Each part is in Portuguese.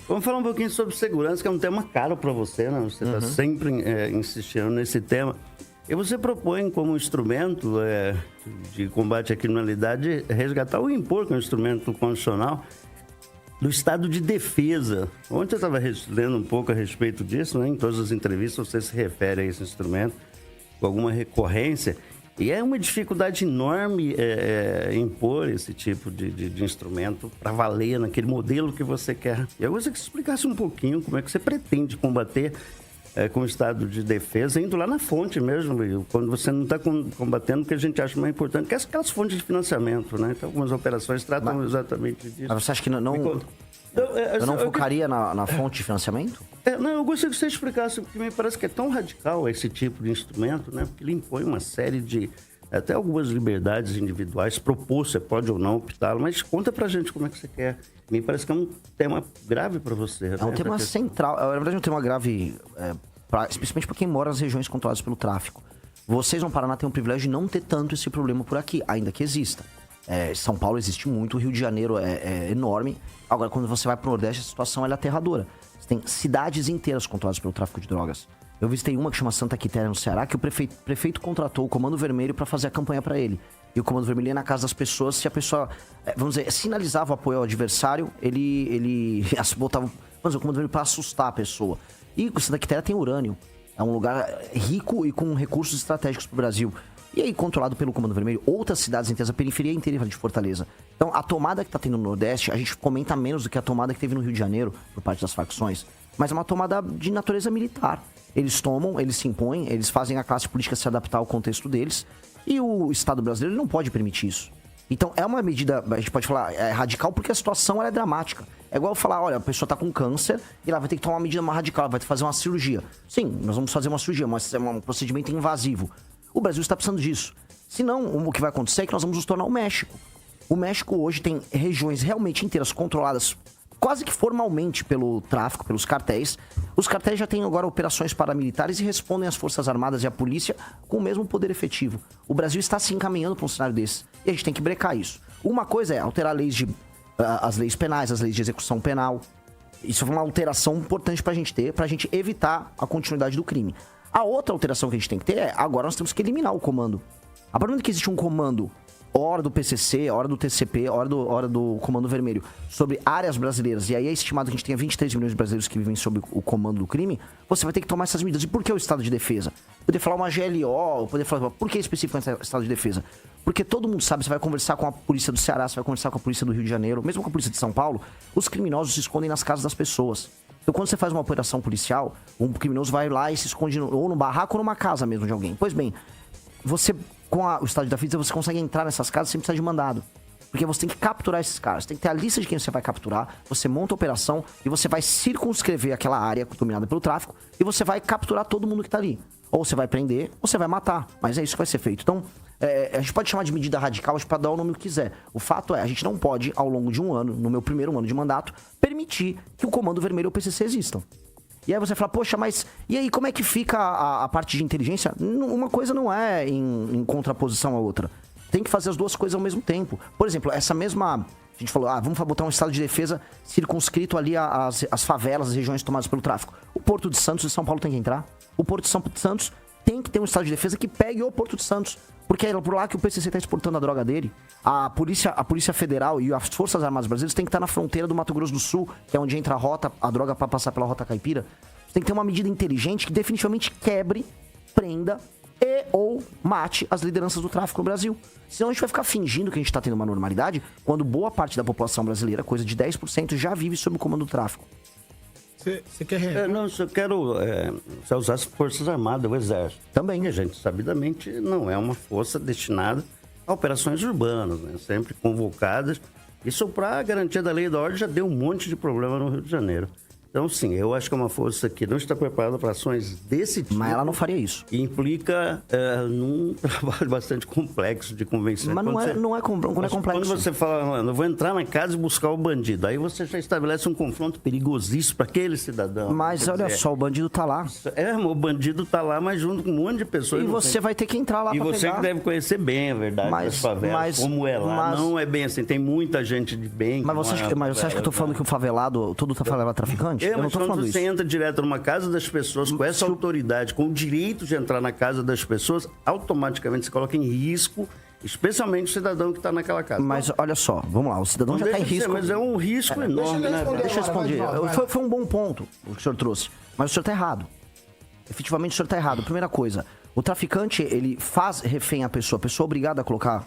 Vamos falar um pouquinho sobre segurança, que é um tema caro para você, né? Você está sempre insistindo nesse tema. E você propõe como instrumento de combate à criminalidade resgatar ou impor, que é um instrumento constitucional, do estado de defesa. Ontem eu estava lendo um pouco a respeito disso, né? Em todas as entrevistas você se refere a esse instrumento com alguma recorrência. E é uma dificuldade enorme impor esse tipo de instrumento para valer naquele modelo que você quer. E eu gostaria que você explicasse um pouquinho como é que você pretende combater com o estado de defesa, indo lá na fonte mesmo, quando você não está combatendo o que a gente acha mais importante, que é aquelas fontes de financiamento, né? Então, algumas operações tratam exatamente disso. Mas você acha que eu não focaria na fonte de financiamento? Não, eu gostaria que você explicasse, porque me parece que é tão radical esse tipo de instrumento, né? Porque ele impõe uma série de, até algumas liberdades individuais, propor, você pode ou não optá-lo, mas conta pra gente como é que você quer. Me parece que é um tema grave para você. É um tema central, na verdade é um tema grave, especialmente para quem mora nas regiões controladas pelo tráfico. Vocês no Paraná têm o privilégio de não ter tanto esse problema por aqui, ainda que exista. São Paulo existe muito, o Rio de Janeiro é enorme. Agora, quando você vai para o Nordeste, a situação é aterradora. Você tem cidades inteiras controladas pelo tráfico de drogas. Eu visitei uma que chama Santa Quitéria, no Ceará, que o prefeito contratou o Comando Vermelho para fazer a campanha para ele. E o Comando Vermelho ia na casa das pessoas, se a pessoa, vamos dizer, sinalizava o apoio ao adversário, ele botava, vamos dizer, o Comando Vermelho para assustar a pessoa. E o Santa Quitéria tem urânio. É um lugar rico e com recursos estratégicos para o Brasil. E aí, controlado pelo Comando Vermelho, outras cidades inteiras, a periferia inteira de Fortaleza. Então, a tomada que está tendo no Nordeste, a gente comenta menos do que a tomada que teve no Rio de Janeiro, por parte das facções. Mas é uma tomada de natureza militar. Eles tomam, eles se impõem, eles fazem a classe política se adaptar ao contexto deles. E o Estado brasileiro não pode permitir isso. Então, é uma medida, a gente pode falar, radical, porque a situação ela é dramática. É igual falar, olha, a pessoa está com câncer e ela vai ter que tomar uma medida mais radical, vai ter que fazer uma cirurgia. Sim, nós vamos fazer uma cirurgia, mas é um procedimento invasivo. O Brasil está precisando disso. Senão, o que vai acontecer é que nós vamos nos tornar o México. O México hoje tem regiões realmente inteiras controladas quase que formalmente pelo tráfico, pelos cartéis. Os cartéis já têm agora operações paramilitares e respondem às Forças Armadas e à polícia com o mesmo poder efetivo. O Brasil está se encaminhando para um cenário desse. E a gente tem que brecar isso. Uma coisa é alterar as leis penais, as leis de execução penal. Isso é uma alteração importante para a gente ter, para a gente evitar a continuidade do crime. A outra alteração que a gente tem que ter agora nós temos que eliminar o comando. A partir do momento que existe um comando, hora do PCC, hora do TCP, hora do Comando Vermelho, sobre áreas brasileiras, e aí é estimado que a gente tenha 23 milhões de brasileiros que vivem sob o comando do crime, você vai ter que tomar essas medidas. E por que o estado de defesa? Poder falar uma GLO, poder falar, por que especificamente estado de defesa? Porque todo mundo sabe, você vai conversar com a polícia do Ceará, você vai conversar com a polícia do Rio de Janeiro, mesmo com a polícia de São Paulo, os criminosos se escondem nas casas das pessoas. Então, quando você faz uma operação policial, um criminoso vai lá e se esconde ou no barraco ou numa casa mesmo de alguém. Pois bem, você, com o estado de defesa, você consegue entrar nessas casas sem precisar de mandado. Porque você tem que capturar esses caras. Tem que ter a lista de quem você vai capturar, você monta a operação e você vai circunscrever aquela área dominada pelo tráfico e você vai capturar todo mundo que tá ali. Ou você vai prender, ou você vai matar. Mas é isso que vai ser feito. Então, a gente pode chamar de medida radical, para dar o nome que quiser. O fato é, a gente não pode, ao longo de um ano, no meu primeiro ano de mandato, permitir que o Comando Vermelho ou o PCC existam. E aí você fala, poxa, mas e aí como é que fica a parte de inteligência? Uma coisa não é em contraposição à outra. Tem que fazer as duas coisas ao mesmo tempo. Por exemplo, essa mesma... A gente falou, vamos botar um estado de defesa circunscrito ali às favelas, as regiões tomadas pelo tráfico. O Porto de Santos e São Paulo tem que entrar. O Porto de São Santos tem que ter um estado de defesa que pegue o Porto de Santos. Porque é por lá que o PCC está exportando a droga dele. A Polícia Federal e as Forças Armadas Brasileiras têm que estar na fronteira do Mato Grosso do Sul, que é onde entra a droga para passar pela Rota Caipira. Tem que ter uma medida inteligente que definitivamente quebre, prenda ou mate as lideranças do tráfico no Brasil. Senão a gente vai ficar fingindo que a gente está tendo uma normalidade, quando boa parte da população brasileira, coisa de 10%, já vive sob o comando do tráfico. Você quer... Não, eu quero usar as Forças Armadas, o Exército. Também, a gente, sabidamente, não é uma força destinada a operações urbanas, né? Sempre convocadas. Isso para a garantia da lei e da ordem já deu um monte de problema no Rio de Janeiro. Então, sim, eu acho que é uma força que não está preparada para ações desse tipo. Mas ela não faria isso. E implica num trabalho bastante complexo de convencimento. Mas não é complexo. Quando você fala, eu vou entrar na casa e buscar o bandido, aí você já estabelece um confronto perigosíssimo para aquele cidadão. Mas olha só, o bandido tá lá. O bandido tá lá, mas junto com um monte de pessoas. E você vai ter que entrar lá para pegar. E você que deve conhecer bem a verdade das favelas, como é lá. Não é bem assim, tem muita gente de bem. Mas você acha que eu tô falando que o favelado, todo favelado é traficante? Eu não tô falando isso. Você entra direto numa casa das pessoas com essa autoridade, com o direito de entrar na casa das pessoas, automaticamente se coloca em risco, especialmente o cidadão que está naquela casa. Mas olha só, vamos lá, o cidadão já está em risco. Mas é um risco enorme, né? Deixa eu responder. Foi um bom ponto o que o senhor trouxe, mas o senhor está errado. Efetivamente o senhor está errado. Primeira coisa, o traficante, ele faz refém a pessoa é obrigada a colocar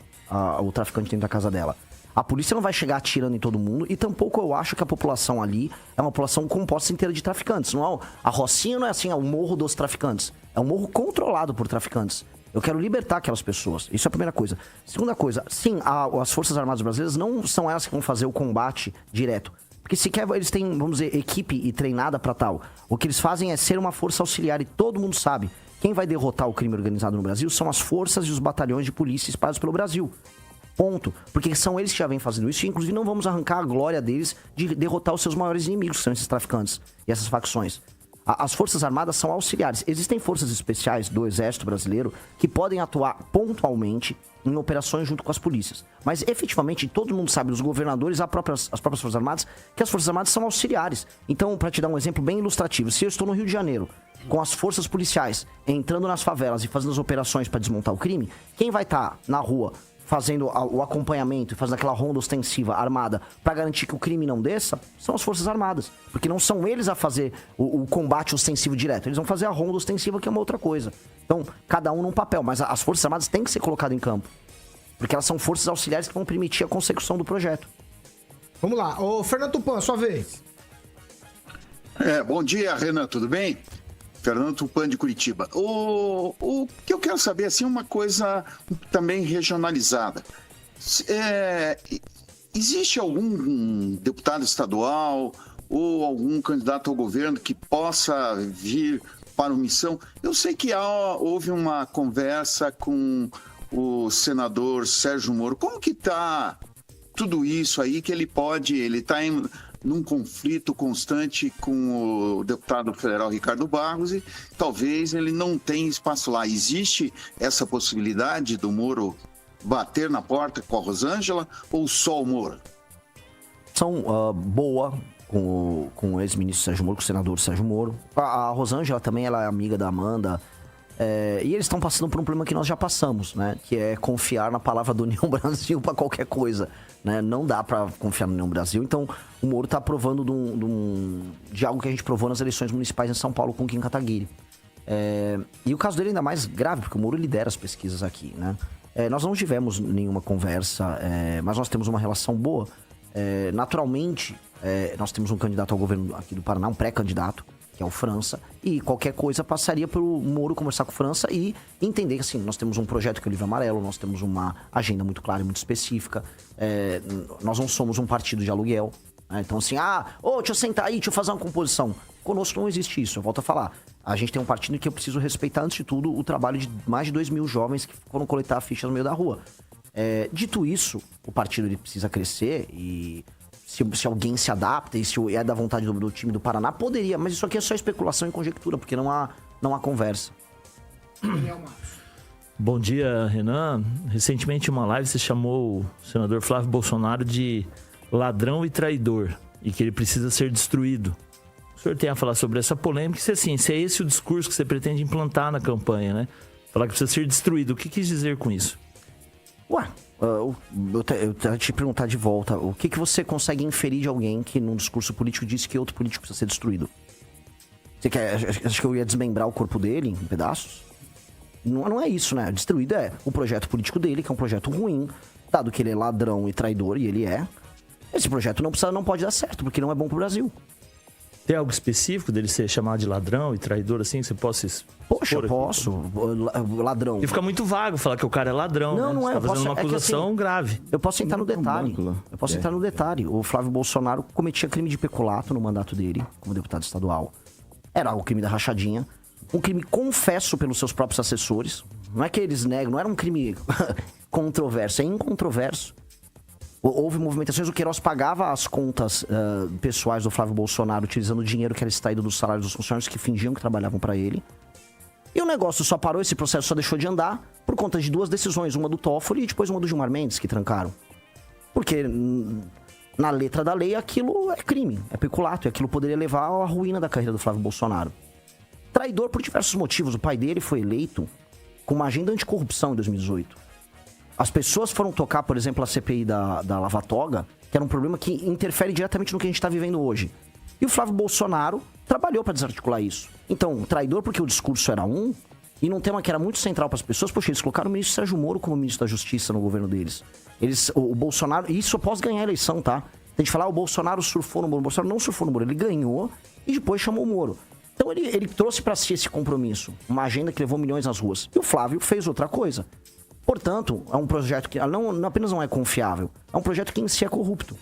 o traficante dentro da casa dela. A polícia não vai chegar atirando em todo mundo e tampouco eu acho que a população ali é uma população composta inteira de traficantes. A Rocinha não é assim, é o morro dos traficantes. É um morro controlado por traficantes. Eu quero libertar aquelas pessoas. Isso é a primeira coisa. Segunda coisa, sim, as Forças Armadas Brasileiras não são elas que vão fazer o combate direto. Porque sequer eles têm, vamos dizer, equipe e treinada para tal. O que eles fazem é ser uma força auxiliar e todo mundo sabe. Quem vai derrotar o crime organizado no Brasil são as forças e os batalhões de polícia espalhados pelo Brasil. Ponto. Porque são eles que já vêm fazendo isso e, inclusive, não vamos arrancar a glória deles de derrotar os seus maiores inimigos, que são esses traficantes e essas facções. As Forças Armadas são auxiliares. Existem forças especiais do Exército Brasileiro que podem atuar pontualmente em operações junto com as polícias. Mas, efetivamente, todo mundo sabe, os governadores, as próprias Forças Armadas, que as Forças Armadas são auxiliares. Então, para te dar um exemplo bem ilustrativo, se eu estou no Rio de Janeiro, com as forças policiais entrando nas favelas e fazendo as operações para desmontar o crime, quem vai estar na rua fazendo o acompanhamento e fazendo aquela ronda ostensiva armada para garantir que o crime não desça, são as Forças Armadas. Porque não são eles a fazer o combate ostensivo direto. Eles vão fazer a ronda ostensiva, que é uma outra coisa. Então, cada um num papel. Mas as Forças Armadas têm que ser colocadas em campo. Porque elas são forças auxiliares que vão permitir a consecução do projeto. Vamos lá. Ô, Fernando Tupan, sua vez. Bom dia, Renan, tudo bem? Fernando Tupan de Curitiba. O que eu quero saber, assim, uma coisa também regionalizada. Existe algum deputado estadual ou algum candidato ao governo que possa vir para uma missão? Eu sei que houve uma conversa com o senador Sérgio Moro. Como que está tudo isso aí que ele está num conflito constante com o deputado federal Ricardo Barros e talvez ele não tenha espaço lá. Existe essa possibilidade do Moro bater na porta com a Rosângela ou só o Moro? Boa com o ex-ministro Sérgio Moro, com o senador Sérgio Moro. A Rosângela também, ela é amiga da Amanda. E eles estão passando por um problema que nós já passamos, né? Que é confiar na palavra do União Brasil para qualquer coisa, né? Não dá para confiar no União Brasil. Então, o Moro está provando de algo que a gente provou nas eleições municipais em São Paulo com o Kim Kataguiri. E o caso dele é ainda mais grave, porque o Moro lidera as pesquisas aqui, né? Nós não tivemos nenhuma conversa, mas nós temos uma relação boa. Naturalmente, nós temos um candidato ao governo aqui do Paraná, um pré-candidato, que é o França, e qualquer coisa passaria pelo Moro conversar com o França e entender que, assim, nós temos um projeto que é o Livro Amarelo, nós temos uma agenda muito clara e muito específica, nós não somos um partido de aluguel, né? Então, assim, deixa eu sentar aí, deixa eu fazer uma composição. Conosco não existe isso, eu volto a falar. A gente tem um partido que eu preciso respeitar, antes de tudo, o trabalho de mais de 2.000 jovens que foram coletar a ficha no meio da rua. Dito isso, o partido ele precisa crescer e... Se alguém se adapta e se é da vontade do time do Paraná, poderia. Mas isso aqui é só especulação e conjectura, porque não há conversa. Bom dia, Renan. Recentemente, em uma live, você chamou o senador Flávio Bolsonaro de ladrão e traidor e que ele precisa ser destruído. O senhor tem a falar sobre essa polêmica? Se é esse o discurso que você pretende implantar na campanha, né? Falar que precisa ser destruído. O que quis dizer com isso? Eu quero te perguntar de volta, o que você consegue inferir de alguém que num discurso político disse que outro político precisa ser destruído? Você acha que eu ia desmembrar o corpo dele em pedaços? Não é isso, né? Destruído é o projeto político dele, que é um projeto ruim, dado que ele é ladrão e traidor, e ele é. Esse projeto não pode dar certo, porque não é bom pro Brasil. Tem algo específico dele ser chamado de ladrão e traidor, assim, que você possa Poxa, eu aqui? posso. Ladrão. E fica muito vago falar que o cara é ladrão, Não, né? não é. Você Eu tá fazendo posso- uma é que acusação assim, grave. Eu posso entrar no Tem um detalhe. banco lá. Eu posso entrar no detalhe. O Flávio Bolsonaro cometia crime de peculato no mandato dele, como deputado estadual. Era o crime da rachadinha. Um crime confesso pelos seus próprios assessores. Não é que eles negam, não era um crime controverso, é incontroverso. Houve movimentações, o Queiroz pagava as contas pessoais do Flávio Bolsonaro utilizando o dinheiro que era extraído dos salários dos funcionários que fingiam que trabalhavam para ele. E o negócio só parou, esse processo só deixou de andar por conta de 2 decisões, uma do Toffoli e depois uma do Gilmar Mendes, que trancaram. Porque na letra da lei aquilo é crime, é peculato, e aquilo poderia levar à ruína da carreira do Flávio Bolsonaro. Traidor por diversos motivos, o pai dele foi eleito com uma agenda anticorrupção em 2018. As pessoas foram tocar, por exemplo, a CPI da Lava Toga, que era um problema que interfere diretamente no que a gente está vivendo hoje. E o Flávio Bolsonaro trabalhou para desarticular isso. Então, traidor porque o discurso era um, e num tema que era muito central para as pessoas, poxa, eles colocaram o ministro Sérgio Moro como ministro da Justiça no governo deles. O Bolsonaro, isso após ganhar a eleição, tá? Tem de falar, o Bolsonaro surfou no Moro. O Bolsonaro não surfou no Moro, ele ganhou e depois chamou o Moro. Então ele trouxe para si esse compromisso, uma agenda que levou milhões nas ruas. E o Flávio fez outra coisa. Portanto, é um projeto que não apenas não é confiável, é um projeto que em si é corrupto.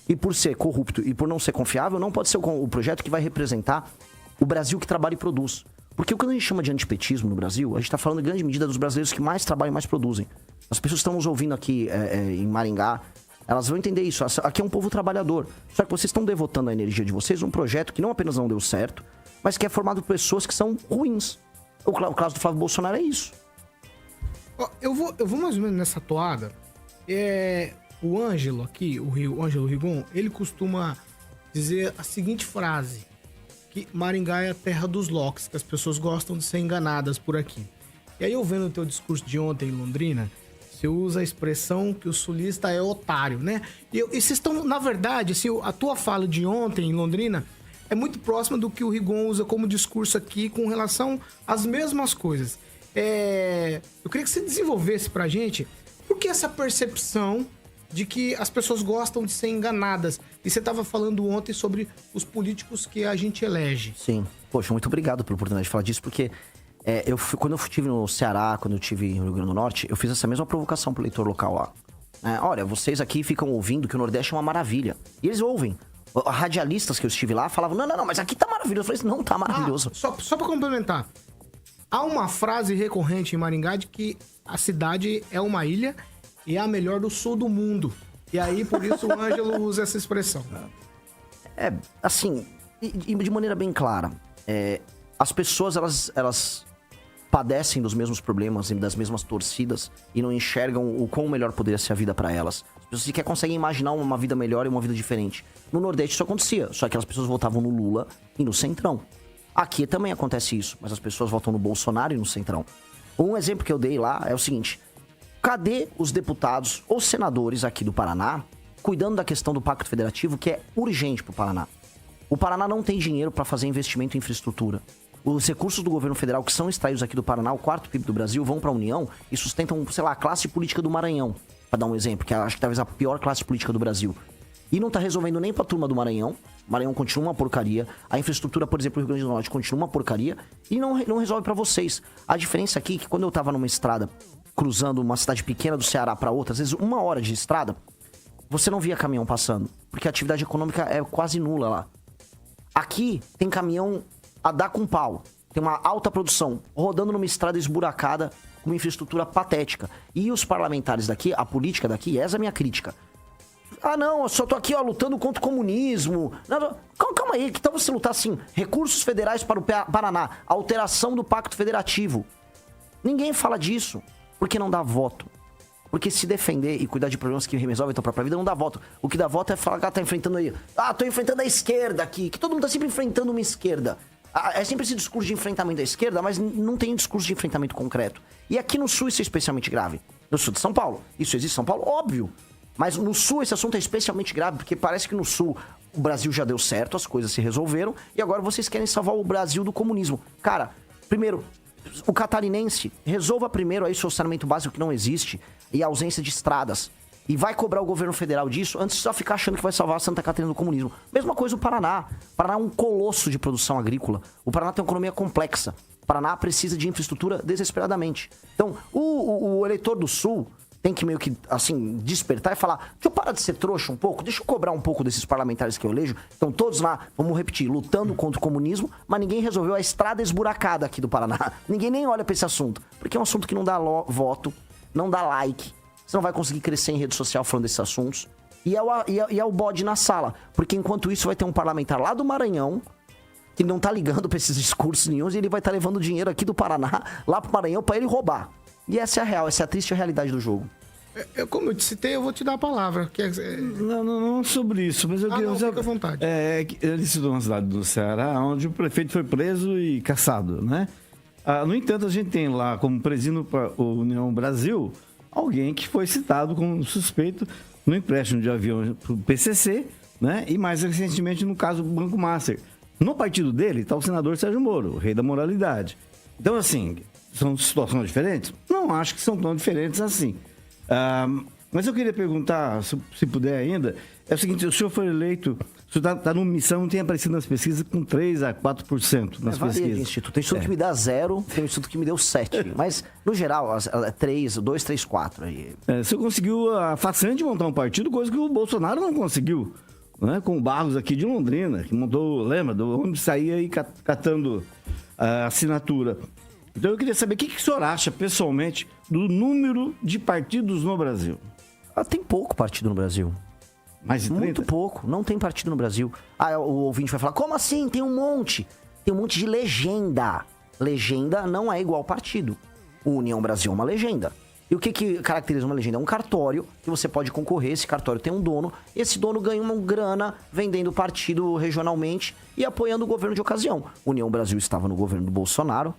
E por ser corrupto e por não ser confiável, não pode ser o projeto que vai representar o Brasil que trabalha e produz. Porque quando a gente chama de antipetismo no Brasil, a gente está falando em grande medida dos brasileiros que mais trabalham e mais produzem. As pessoas que estão nos ouvindo aqui em Maringá, elas vão entender isso. Aqui é um povo trabalhador. Só que vocês estão devotando a energia de vocês num projeto que não apenas não deu certo, mas que é formado por pessoas que são ruins. O caso do Flávio Bolsonaro é isso. Eu vou mais ou menos nessa toada. O Ângelo aqui, o Ângelo Rigon, ele costuma dizer a seguinte frase: que Maringá é a terra dos locks, que as pessoas gostam de ser enganadas por aqui. E aí eu vendo o teu discurso de ontem em Londrina, você usa a expressão que o sulista é otário, né? E vocês estão, na verdade, assim, a tua fala de ontem em Londrina é muito próxima do que o Rigon usa como discurso aqui com relação às mesmas coisas. Eu queria que você desenvolvesse pra gente por que essa percepção de que as pessoas gostam de ser enganadas. E você estava falando ontem sobre os políticos que a gente elege. Sim. Poxa, muito obrigado pela oportunidade de falar disso, porque quando eu estive no Ceará, quando eu estive no Rio Grande do Norte, eu fiz essa mesma provocação pro leitor local lá. Olha, vocês aqui ficam ouvindo que o Nordeste é uma maravilha. E eles ouvem. Radialistas que eu estive lá falavam, não, mas aqui tá maravilhoso. Eu falei, não tá maravilhoso. Só pra complementar. Há uma frase recorrente em Maringá de que a cidade é uma ilha e é a melhor do sul do mundo. E aí, por isso, o Ângelo usa essa expressão. Assim, e de maneira bem clara, as pessoas, elas padecem dos mesmos problemas e das mesmas torcidas e não enxergam o quão melhor poderia ser a vida pra elas. As pessoas sequer conseguem imaginar uma vida melhor e uma vida diferente. No Nordeste isso acontecia, só que as pessoas votavam no Lula e no Centrão. Aqui também acontece isso, mas as pessoas votam no Bolsonaro e no Centrão. Um exemplo que eu dei lá é o seguinte: cadê os deputados ou senadores aqui do Paraná cuidando da questão do Pacto Federativo, que é urgente pro Paraná? O Paraná não tem dinheiro para fazer investimento em infraestrutura. Os recursos do governo federal que são extraídos aqui do Paraná, o 4º PIB do Brasil, vão para a União e sustentam, sei lá, a classe política do Maranhão, para dar um exemplo, que acho que talvez a pior classe política do Brasil. E não tá resolvendo nem pra turma do Maranhão. O Maranhão continua uma porcaria. A infraestrutura, por exemplo, do Rio Grande do Norte continua uma porcaria. E não resolve pra vocês. A diferença aqui é que quando eu tava numa estrada, cruzando uma cidade pequena do Ceará pra outra, às vezes 1 hora de estrada, você não via caminhão passando. Porque a atividade econômica é quase nula lá. Aqui tem caminhão a dar com pau. Tem uma alta produção, rodando numa estrada esburacada, com uma infraestrutura patética. E os parlamentares daqui, a política daqui, essa é a minha crítica. Não, eu só tô aqui, lutando contra o comunismo. Não, calma aí, que tal você lutar assim? Recursos federais para o Paraná, alteração do Pacto Federativo. Ninguém fala disso, porque não dá voto. Porque se defender e cuidar de problemas que resolvem a tua própria vida, não dá voto. O que dá voto é falar que tá enfrentando aí. Tô enfrentando a esquerda aqui, que todo mundo tá sempre enfrentando uma esquerda. É sempre esse discurso de enfrentamento da esquerda, mas não tem discurso de enfrentamento concreto. E aqui no Sul isso é especialmente grave. No Sul de São Paulo. Isso existe em São Paulo? Óbvio. Mas no Sul esse assunto é especialmente grave, porque parece que no Sul o Brasil já deu certo, as coisas se resolveram, e agora vocês querem salvar o Brasil do comunismo. Cara, primeiro, o catarinense, resolva primeiro aí o seu saneamento básico que não existe, e a ausência de estradas. e vai cobrar o governo federal disso antes de só ficar achando que vai salvar Santa Catarina do comunismo. Mesma coisa o Paraná. O Paraná é um colosso de produção agrícola. O Paraná tem uma economia complexa. O Paraná precisa de infraestrutura desesperadamente. Então, o eleitor do Sul tem que meio que, assim, despertar e falar: deixa eu parar de ser trouxa um pouco, deixa eu cobrar um pouco desses parlamentares que eu elejo. Estão todos lá, vamos repetir, lutando contra o comunismo, mas ninguém resolveu a estrada esburacada aqui do Paraná. Ninguém nem olha pra esse assunto, porque é um assunto que não dá voto, não dá like. Você não vai conseguir crescer em rede social falando desses assuntos. E é o bode na sala, porque enquanto isso vai ter um parlamentar lá do Maranhão que não tá ligando pra esses discursos nenhums, e ele vai estar levando dinheiro aqui do Paraná lá pro Maranhão pra ele roubar. E essa é a real, essa é a triste realidade do jogo. Como eu te citei, eu vou te dar a palavra. Não sobre isso, mas eu queria... Não, fica à vontade. Ele citou uma cidade do Ceará onde o prefeito foi preso e caçado, né? No entanto, a gente tem lá como presidindo para a União Brasil alguém que foi citado como suspeito no empréstimo de avião para o PCC, né? E mais recentemente no caso do Banco Master. No partido dele está o senador Sérgio Moro, o rei da moralidade. Então, assim, são situações diferentes? Não acho que são tão diferentes assim. Mas eu queria perguntar, se puder ainda, é o seguinte: o senhor foi eleito, o senhor está numa missão, tem aparecido nas pesquisas com 3 a 4% nas pesquisas. Instituto. Tem instituto que me dá 0, tem instituto que me deu 7. Mas, no geral, 3, 2, 3, 4. Aí. O senhor conseguiu a façanha de montar um partido, coisa que o Bolsonaro não conseguiu. Né? Com o Barros aqui de Londrina, que montou, lembra, do ônibus saía aí catando a assinatura. Então eu queria saber o que o senhor acha, pessoalmente, do número de partidos no Brasil. Tem pouco partido no Brasil. Mais de 30? Muito pouco. Não tem partido no Brasil. O ouvinte vai falar: como assim? Tem um monte. Tem um monte de legenda. Legenda não é igual partido. O União Brasil é uma legenda. E o que caracteriza uma legenda? É um cartório que você pode concorrer. Esse cartório tem um dono. Esse dono ganha uma grana vendendo o partido regionalmente e apoiando o governo de ocasião. União Brasil estava no governo do Bolsonaro.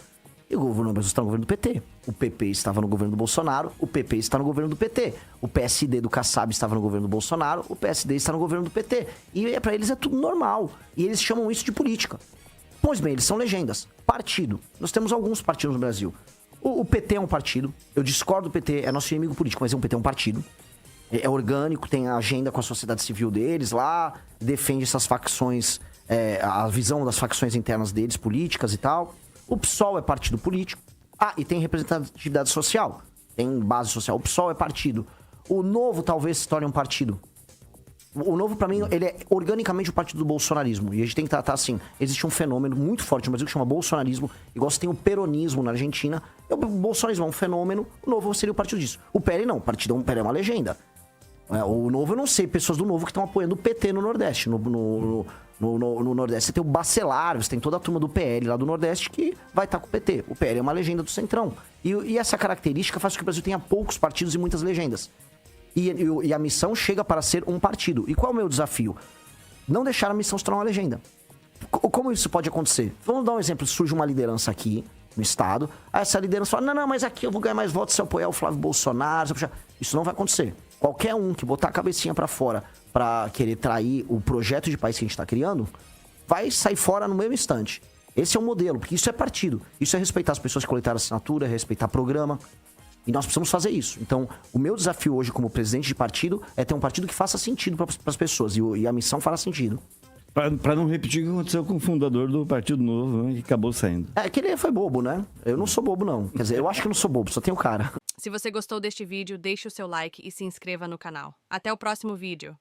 E o governo Brasil está no governo do PT. O PP estava no governo do Bolsonaro. O PP está no governo do PT. O PSD do Kassab estava no governo do Bolsonaro. O PSD está no governo do PT. E para eles é tudo normal. E eles chamam isso de política. Pois bem, eles são legendas. Partido. Nós temos alguns partidos no Brasil. O PT é um partido. Eu discordo do PT. É nosso inimigo político, mas o PT é um partido. É orgânico, tem a agenda com a sociedade civil deles lá. Defende essas facções, a visão das facções internas deles, políticas e tal. O PSOL é partido político. E tem representatividade social. Tem base social. O PSOL é partido. O Novo talvez se torne um partido. O Novo, pra mim, ele é organicamente o partido do bolsonarismo. E a gente tem que tratar assim. Existe um fenômeno muito forte no Brasil que chama bolsonarismo. Igual você tem o peronismo na Argentina. O bolsonarismo é um fenômeno. O Novo seria o partido disso. O PL não. O PL é uma legenda. O Novo, eu não sei. Pessoas do Novo que estão apoiando o PT no Nordeste. No Nordeste você tem o Bacelar, você tem toda a turma do PL lá do Nordeste que vai estar com o PT. O PL é uma legenda do Centrão. E essa característica faz com que o Brasil tenha poucos partidos e muitas legendas. E a missão chega para ser um partido. E qual é o meu desafio? Não deixar a missão se tornar uma legenda. Como isso pode acontecer? Vamos dar um exemplo. Surge uma liderança aqui no estado. Essa liderança fala: não, mas aqui eu vou ganhar mais votos se eu apoiar o Flávio Bolsonaro. Isso não vai acontecer. Qualquer um que botar a cabecinha para fora para querer trair o projeto de país que a gente está criando, vai sair fora no mesmo instante. Esse é o modelo, porque isso é partido. Isso é respeitar as pessoas que coletaram assinatura, respeitar programa. E nós precisamos fazer isso. Então, o meu desafio hoje como presidente de partido é ter um partido que faça sentido para as pessoas. E a missão fará sentido. Para não repetir o que aconteceu com o fundador do Partido Novo, né, que acabou saindo. Que ele foi bobo, né? Eu não sou bobo, não. Quer dizer, eu acho que eu não sou bobo, só tenho cara. Se você gostou deste vídeo, deixe o seu like e se inscreva no canal. Até o próximo vídeo.